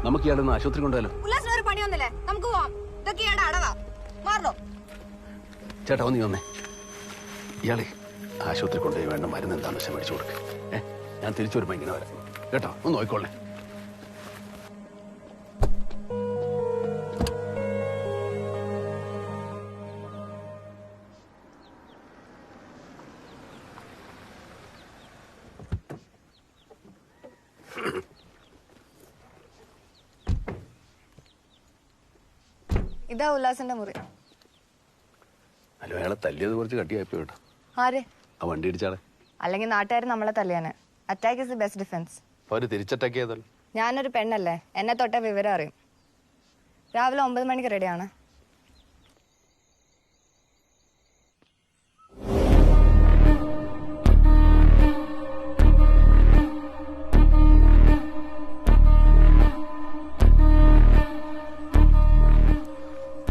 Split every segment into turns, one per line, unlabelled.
നമുക്ക് ഇയാളൊന്ന് ആശുപത്രി കൊണ്ടുപോയാലോ?
ഉല്ലാസിനൊരു പണിയൊന്നുമില്ലേ? നമുക്ക് പോവാം. ഇതൊക്കെ ഇയാളുടെ അടവാ. മാറണോ?
ചേട്ടാ ഒന്ന് വന്നേ. ഇയാളെ ആശുപത്രി കൊണ്ടുപോയി വേണ്ട മരുന്ന് എന്താണെന്ന് വെച്ചാൽ മേടിച്ചു കൊടുക്ക്. ഞാൻ തിരിച്ചു വരുമ്പോ ഇങ്ങനെ വരാം കേട്ടോ. ഒന്ന് നോക്കിക്കോളേ.
ഇതാ ഉല്ലാസിന്റെ മുറി.
അല്ലോ അയാളെ തല്ലിയത് കുറച്ച് കട്ടിയായിപ്പോ കേട്ടോ.
ആരെ?
ആ വണ്ടി ഇടിച്ചാളെ.
അല്ലെങ്കിൽ നാട്ടുകാർ നമ്മളെ തല്ലിയാണ്. Attack is the best defence.
അവര് തിരിച്ചറ്റാക്ക് ചെയ്തല്ലോ.
ഞാനൊരു പെണ്ണല്ലേ, എന്നെ തൊട്ടേ വിവരം അറിയും. രാവിലെ 9 മണിക്ക് റെഡിയാണ്.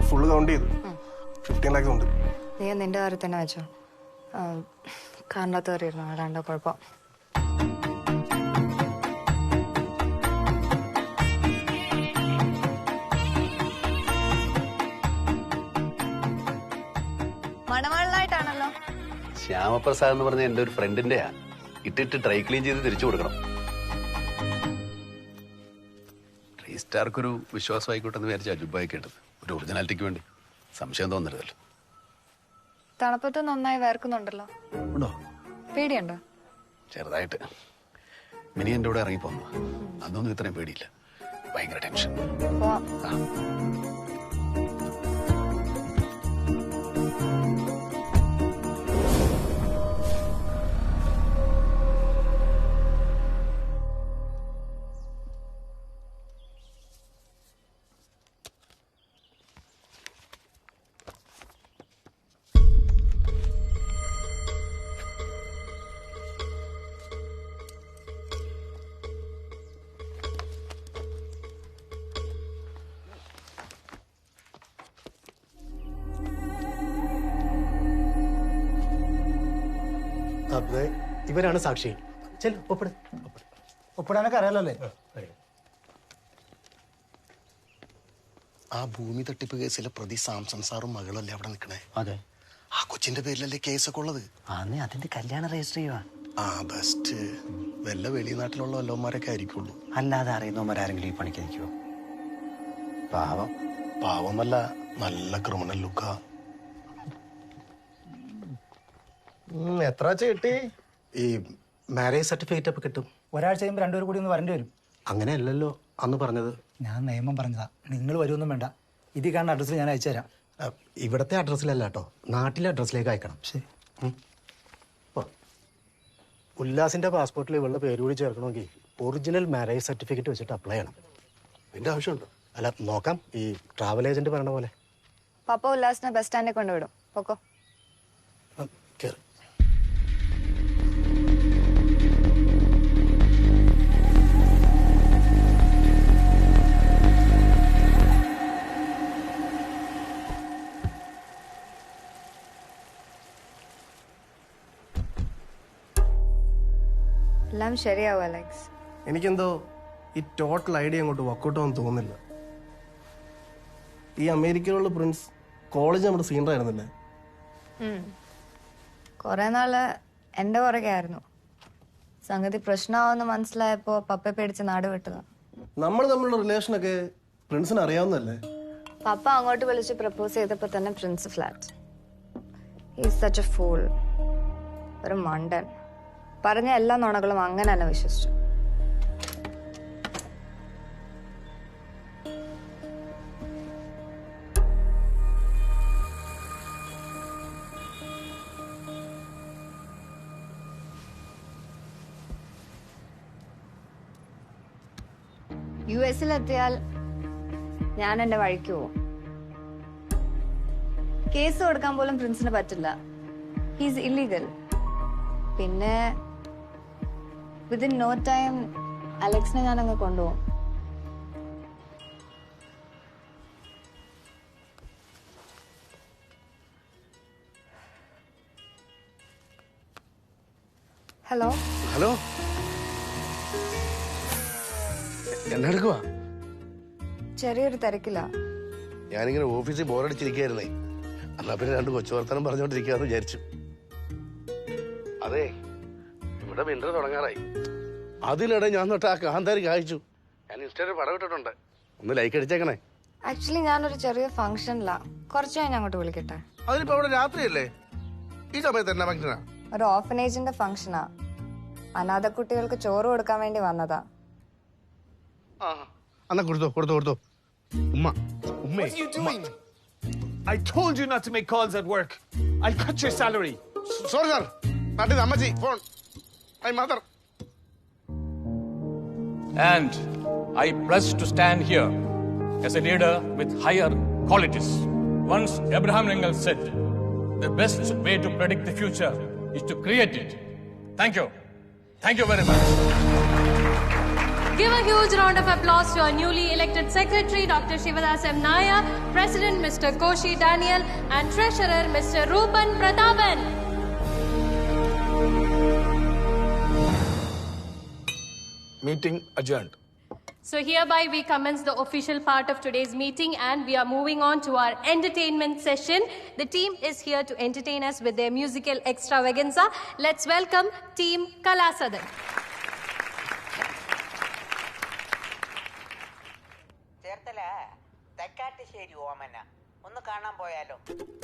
ഫുള്ള് കൗണ്ട് ചെയ്തു. 15 lakhs ഉണ്ട്.
നീ നിന്റെ കാര്യം തന്നെ വെച്ചോ. കാറിനകത്ത് കയറിയിരുന്നു, അതാണ്ടോ കുഴപ്പം. മണവാളിലായിട്ടാണല്ലോ.
ശ്യാമപ്രസാദ് എന്ന് പറഞ്ഞ എന്റെ ഒരു ഫ്രണ്ടിന്റെയാ. ഇട്ടിട്ട് ഡ്രൈ ക്ലീൻ ചെയ്ത് തിരിച്ചു കൊടുക്കണം. റീസ്റ്റാർക്കൊരു വിശ്വാസം ആയിക്കോട്ടെ എന്ന് വിചാരിച്ച അജുബായി കേട്ടത്. ഒരു ഒറിജിനാലിറ്റിക്ക് വേണ്ടി. സംശയം തോന്നരുതല്ലോ.
തണുപ്പത്ത് നന്നായി വേർക്കുന്നുണ്ടല്ലോ.
ഉണ്ടോ?
പേടിയുണ്ടോ?
ചെറുതായിട്ട്. മിനി എന്റെ കൂടെ ഇറങ്ങിപ്പോന്നു. അതൊന്നും ഇത്രയും പേടിയില്ല. ഭയങ്കര ടെൻഷൻ.
ഇവരാണ് സാക്ഷി. ഒപ്പിടാനൊക്കെ അറിയാലോ.
ആ ഭൂമി തട്ടിപ്പ് കേസിലെ പ്രതി സാംസൺ സാറും മകളല്ലേ അവിടെ നിൽക്കണേ?
അതെ.
ആ കൊച്ചിന്റെ പേരിലല്ലേ കേസൊക്കെ ഉള്ളത്?
അതിന്റെ കല്യാണം രജിസ്റ്റർ ചെയ്യുവാ.
ആ ബെസ്റ്റ്. വല്ല വെളിനാട്ടിലുള്ള വല്ലവന്മാരൊക്കെ ആയിരിക്കുള്ളൂ.
അല്ലാതെ അറിയുന്നവന്മാരാരെങ്കിലും ഈ പണിക്ക് നിൽക്കുവോ? പാവം.
പാവമല്ല, നല്ല ക്രിമിനൽ ലുക്കാ.
എത്ര കിട്ടി?
ഈ മാരേജ് സർട്ടിഫിക്കറ്റ് ഒക്കെ കിട്ടും.
ഒരാഴ്ച കഴിയുമ്പോൾ രണ്ടുപേർ കൂടി ഒന്ന് വരേണ്ടി വരും.
അങ്ങനെയല്ലല്ലോ അന്ന് പറഞ്ഞത്.
ഞാൻ നിയമം പറഞ്ഞതാ. നിങ്ങൾ വരുമൊന്നും വേണ്ട. ഇതിൽ കാണുന്ന അഡ്രസ്സിൽ ഞാൻ അയച്ചു തരാം.
ഇവിടത്തെ അഡ്രസ്സിലല്ല കേട്ടോ, നാട്ടിലെ അഡ്രസ്സിലേക്ക് അയക്കണം.
ശരി.
ഉല്ലാസിന്റെ പാസ്പോർട്ടിൽ ഇവളുടെ പേര് കൂടി ചേർക്കണമെങ്കിൽ ഒറിജിനൽ മാരേജ് സർട്ടിഫിക്കറ്റ് വെച്ചിട്ട് അപ്ലൈ ചെയ്യണം. ഇതിന്റെ ആവശ്യമുണ്ടോ? അല്ല നോക്കാം. ഈ ട്രാവൽ ഏജന്റ് പറഞ്ഞ പോലെ.
പപ്പ ഉല്ലാസിനെ ബസ് സ്റ്റാൻഡിൽ കൊണ്ടുവിടും. പൊക്കോ.
കേറി.
എല്ലാം ശരിയാവും അലക്സ്.
എനിക്കെന്തോ ഈ ടോട്ടൽ ഐഡിയ അങ്ങോട്ട് വർക്കൗട്ട് ആവാൻ തോന്നുന്നില്ല. ഈ അമേരിക്കയിലുള്ള പ്രിൻസ് കോളേജ് നമ്മുടെ സീനിയർ ആയിരുന്നില്ലേ?
കുറെ നാള് എന്റെ പുറകെ ആയിരുന്നു. സംഗതി പ്രശ്നമാവെന്ന് മനസ്സിലായപ്പോ പപ്പ പേടിച്ച് നാട് വിട്ടതാ.
നമ്മൾ തമ്മിലുള്ള റിലേഷനൊക്കെ പ്രിൻസിന് അറിയാവുന്നല്ലേ?
പപ്പ അങ്ങോട്ട് വിളിച്ച് പ്രപ്പോസ് ചെയ്തപ്പോ തന്നെ Prince flat. Is such A fool. ഒരു മണ്ടൻ. പറഞ്ഞ എല്ലാ നുണകളും അങ്ങനെ തന്നെ വിശ്വസിച്ചു. യുഎസിലെത്തിയാൽ ഞാൻ എന്റെ വഴിക്ക് പോവും. കേസ് കൊടുക്കാൻ പോലും പ്രിൻസിന് പറ്റില്ല. He's illegal. പിന്നെ വിതിൻ നോ ടൈം അലക്സിനെ ഞാൻ അങ്ങ് കൊണ്ടുപോകും. ഹലോ.
ഹലോ.
എന്നെടുക്കുവാ?
ചെറിയൊരു തിരക്കില്ല.
ഞാനിങ്ങനെ ഓഫീസിൽ ബോറടിച്ചിരിക്കുകയായിരുന്നേ. എന്നാ പിന്നെ 2 കൊച്ചു വർത്തമാനം പറഞ്ഞോണ്ടിരിക്കാന്ന് വിചാരിച്ചു. അതെ, ഇവിടെ വിന്റർ തുടങ്ങാറായി. അതിനിടെ ഞാൻ തൊട്ട് ആ കാന്താരി കായ്ച്ചു. ഞാൻ ഇൻസ്റ്റയിൽ പടം ഇട്ടിട്ടുണ്ട്, ഒന്ന് ലൈക്ക് അടിച്ചേക്കണേ.
ആക്ച്വലി ഞാനൊരു ചെറിയ ഫംഗ്ഷനിലാ. കുറച്ച് കഴിഞ്ഞ് അങ്ങോട്ട് വിളിക്കട്ടെ.
അതിനിപ്പോ അവിടെ രാത്രിയല്ലേ? ഈ സമയത്ത് എന്നാ ഫംഗ്ഷനാ?
ഒരു ഓർഫനേജിന്റെ ഫംഗ്ഷനാ. അനാഥ കുട്ടികൾക്ക് ചോറ് കൊടുക്കാൻ വേണ്ടി വന്നതാ.
എന്നാ കൊടുത്തോ. ഉമ്മ.
What are you doing? I told you not to make calls at work. I'll cut your salary.
Sorry sir. നാട്ടിൽ അമ്മച്ചി phone. My mother.
And I pledge to stand here as a leader with higher qualities. Once Abraham Lincoln said, the best way to predict the future is to create it. Thank you. Thank you very much.
Give a huge round of applause to our newly elected Secretary, Dr. Shivadas M. Nair, President, Mr. Koshi Daniel, and Treasurer, Mr. Rupan Prathapan.
Meeting adjourned.
So hereby we commence the official part of today's meeting and we are moving on to our entertainment session. The team is here to entertain us with their musical extravaganza. Let's welcome Team Kalasadan.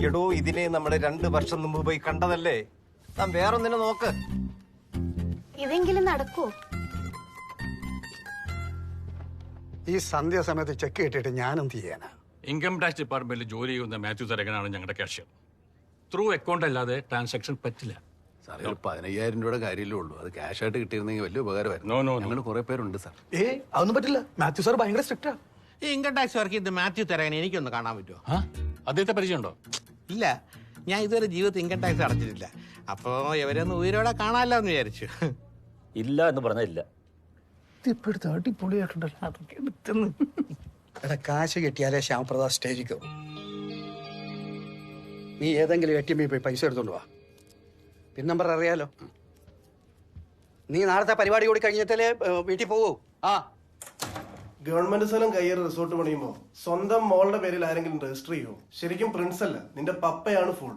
എടോ, ഇതിനെ നമ്മള് 2 വർഷം മുമ്പ് പോയി കണ്ടതല്ലേ? താൻ വേറൊന്നിനെ നോക്ക്.
ഇതെങ്കിലും നടക്കൂ.
ഈ സന്ധ്യാസമയത്ത് ചെക്ക് കിട്ടിയിട്ട് ഞാനെന്ത് ചെയ്യാനാ?
ഇൻകം ടാക്സ് ഡിപ്പാർട്ട്മെന്റിൽ ജോലി ചെയ്യുന്ന മാത്യു തരകനാണ് ഞങ്ങളുടെ കാഷ്യർ. ത്രൂ അക്കൗണ്ട് അല്ലാതെ ട്രാൻസാക്ഷൻ പറ്റില്ല.
സാറേ, ഒരു 15,000 രൂപയുടെ കാര്യമല്ലേ ഉള്ളൂ. അത് ക്യാഷ് ആയിട്ട് കിട്ടിയിരുന്നെങ്കിൽ വലിയ ഉപകാരമായിരുന്നു. ഞങ്ങൾ കുറെ പേരുണ്ട് സാർ.
അതൊന്നും പറ്റില്ല. മാത്യു സാർ ഭയങ്കര സ്ട്രിക്റ്റാ.
ഈ ഇൻകം ടാക്സ് വർക്ക് ചെയ്ത് മാത്യു തരകനെ എനിക്കൊന്ന് കാണാൻ പറ്റുമോ?
അദ്ദേഹത്തെ പരിചയമുണ്ടോ?
ഇല്ല, ഞാൻ ഇതുവരെ ജീവിതത്തിൽ ഇൻകം ടാക്സ് അടച്ചിട്ടില്ല. അപ്പോ ഇവരൊന്ന് ഉയരോടെ കാണാമല്ലോ എന്ന് വിചാരിച്ചു.
ഇല്ല എന്ന് പറഞ്ഞില്ല.
ഇപ്പോഴത്തെ അടിപൊളിയായിട്ടുണ്ടല്ലോ. അതൊക്കെ എടുത്തെന്ന്.
എടാ, കാശ് കിട്ടിയാലേ ശ്യാമപ്രസാദ് സ്റ്റേജിൽ കയറും. നീ ഏതെങ്കിലും ATM പോയി പൈസ എടുത്തോണ്ട് വാ. പിൻ നമ്പർ അറിയാലോ. നീ നാളത്തെ പരിപാടി കൂടി കഴിഞ്ഞിട്ടല്ലേ വീട്ടിൽ പോകൂ.
ഗവൺമെന്റ് സ്ഥലം കയ്യേറി റിസോർട്ട് പണിയുമ്പോ സ്വന്തം മോളുടെ പേരിൽ ആരെങ്കിലും രജിസ്റ്റർ ചെയ്യോ? ശരിക്കും പ്രിൻസ് അല്ല, നിന്റെ പപ്പയാണ് ഫുൾ.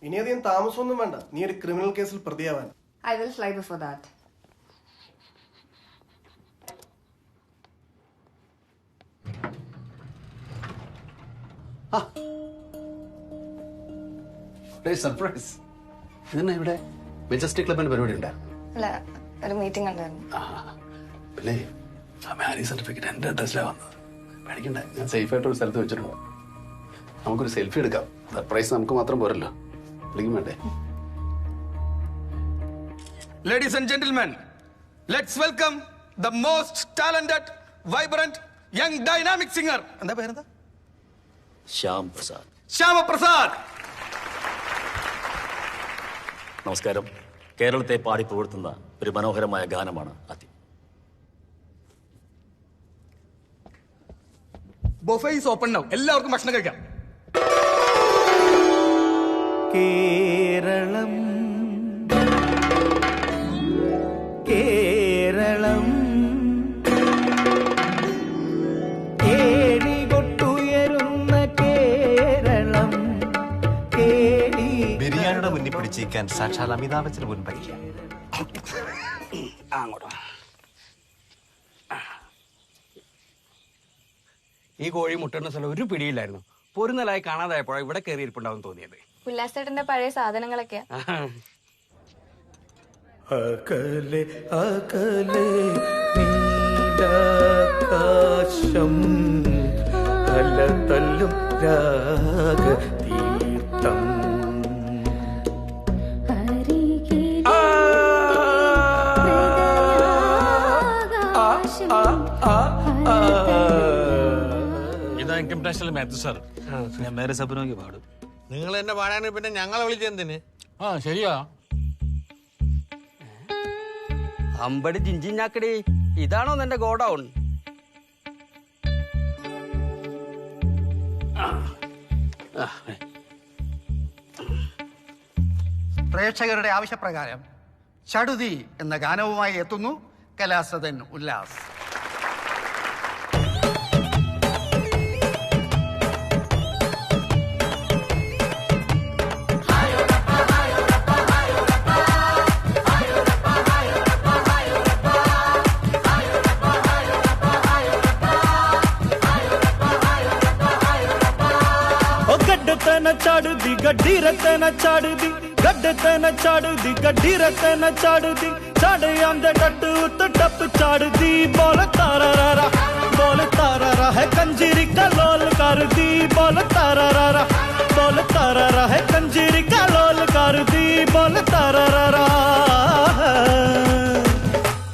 ഇനിയധികം താമസമൊന്നും വേണ്ട നീ ഒരു ക്രിമിനൽ കേസിൽ പ്രതിയാവാൻ.
I will fly before that.
Surprise. ഇതെന്നാ ഇവിടെ മെജസ്റ്റിക് ക്ലബിന്റെ പരിപാടി ഉണ്ടാ?
അല്ല, ഒരു മീറ്റിംഗ് ഉണ്ടായിരുന്നു.
പിന്നെ ആ മാരേജ് സർട്ടിഫിക്കറ്റ് എന്റെ അഡ്രസ്സിലാണ് വന്നത്. പേടിക്കണ്ട, ഞാൻ സേഫ് ആയിട്ട് ഒരു സ്ഥലത്ത് വെച്ചിട്ടുണ്ട്. നമുക്കൊരു സെൽഫി എടുക്കാം. സർപ്രൈസ് നമുക്ക് മാത്രം പോരല്ലോ, വിളിക്കും വേണ്ടേ?
Ladies and gentlemen, let's welcome the most talented, vibrant, young, dynamic singer. എന്താ പേരെന്താ?
ശ്യാം പ്രസാദ്.
ശ്യാമപ്രസാദ്.
നമസ്കാരം. കേരളത്തെ പാടി പുകഴ്ത്തുന്ന ഒരു മനോഹരമായ ഗാനമാണ് ആദ്യം.
Buffet is open now. എല്ലാവർക്കും ഭക്ഷണം കഴിക്കാം.
കേരളം കേരളം കേളികൊട്ടുയരുന്ന കേരളം കേളി. ബിരിയാണിയുടെ മുന്നിൽ പിടിച്ചിരിക്കാൻ സാക്ഷാൽ അമിതാഭ് ബച്ചന് പോലും പറ്റില്ല.
അങ്ങോട്ട് ഈ കോഴി മുട്ടുന്ന സ്ഥലം ഒരു പിടിയില്ലായിരുന്നു. പൊരുന്നലായി കാണാതായപ്പോഴാണ് ഇവിടെ കയറിയിരിപ്പുണ്ടാവും തോന്നിയത്.
ഉല്ലാസേട്ടന്റെ പഴയ സാധനങ്ങളൊക്കെ.
അകലെ അകലെ നീലാകാശം അലതല്ലും രാഗതീർത്ഥം.
ഇതാ ഇൻകം ടാക്സിലെ മാത്യു സാർ.
ഞാൻ മേരെ സപ്നോക്ക് പാടും.
നിങ്ങൾ എന്നെ പാടാൻ പിന്നെ ഞങ്ങളെ വിളിച്ചെന്തിന്?
ശരിയാ.
അമ്പടി ജിഞ്ചിഞ്ഞാക്കടി, ഇതാണോ നിന്റെ ഗോഡൌൺ?
പ്രേക്ഷകരുടെ ആവശ്യപ്രകാരം ചടുതി എന്ന ഗാനവുമായി എത്തുന്നു കലാസദൻ ഉല്ലാസ്.
चाड़दी गड्डी रते न चाड़दी गड्डे ते न चाड़दी गड्डी रते न चाड़दी चढ़ आंदे डट उत टप चाड़दी बोल तारा रा है कंजीरी का लोल करदी बोल तारा रा है कंजीरी का लोल करदी बोल तारा रा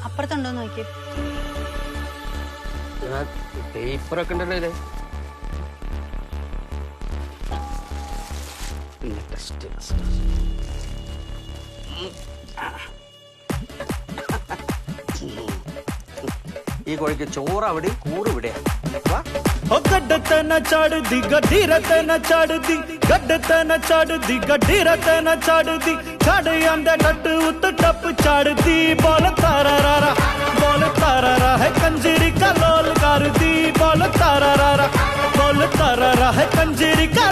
അപ്പുറത്തുണ്ടോ നോക്കിയേ
പേപ്പറൊക്കെ ഉണ്ടല്ലോ ഇത് ഈ കോഴിക്ക് ചോറ് അവിടെ കൂറ് ഇവിടെ
गड्डे ते न चाड़दी गड्डी रते न चाड़दी गड्डे ते न चाड़दी गड्डी रते न चाड़दी चढ़ आंदे डट उत टप चाड़दी बोल तारा रा है कंजीरी का लोल करदी बोल तारा रा है कंजीरी का